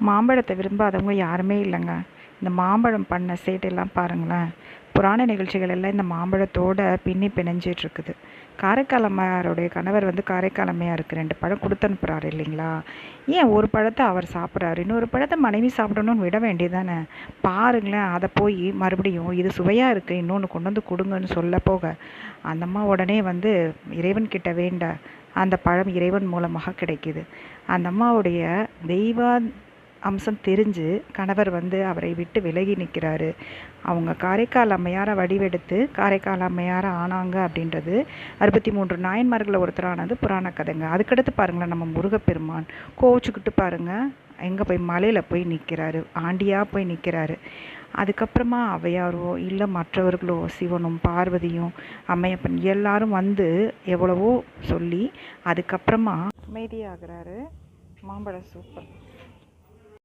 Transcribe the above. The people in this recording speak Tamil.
மாம்பழத்தை விரும்பாதவங்க யாருமே இல்லைங்க. இந்த மாம்பழம் பண்ண சேட்டெல்லாம் பாருங்களேன். புராண நிகழ்ச்சிகள் எல்லாம் இந்த மாம்பழத்தோட பின்னி பிணைஞ்சிட்ருக்குது. காரைக்கால் அம்மையாருடைய கணவர் காரைக்கால் அம்மையாருக்கு 2 பழம் கொடுத்து அனுப்புகிறாரு இல்லைங்களா? ஏன் ஒரு பழத்தை அவர் சாப்பிட்றாரு, இன்னொரு பழத்தை மனைவி சாப்பிடணும்னு விட வேண்டியதானே? பாருங்களேன், அதை போய் மறுபடியும் இது சுவையாக இருக்குது இன்னொன்று கொண்டு வந்து கொடுங்கன்னு சொல்ல போக அந்த அம்மா உடனே இறைவன் கிட்ட வேண்ட அந்த பழம் இறைவன் மூலமாக கிடைக்கிது. அந்த அம்மாவுடைய தெய்வ அம்சம் தெரிஞ்சு கணவர் அவரை விட்டு விலகி நிற்கிறாரு. அவங்க காரைக்கால் அம்மையாரை வடிவெடுத்து காரைக்கால் அம்மையாரை ஆனாங்க அப்படின்றது 63 நாயன்மார்களில் ஒருத்தரானது புராண கதைங்க. அதுக்கடுத்து பாருங்களேன், நம்ம முருகப்பெருமான் கோவிச்சுக்கிட்டு பாருங்கள் எங்கே போய் மலையில் போய் நிற்கிறாரு, ஆண்டியாக போய் நிற்கிறாரு. அதுக்கப்புறமா அவையாரோ இல்லை மற்றவர்களோ சிவனும் பார்வதியும் அம்மையப்பன் எல்லாரும் எவ்வளவோ சொல்லி அதுக்கப்புறமா அமைதியாகிறாரு. மாம்பழ சூப்பர்.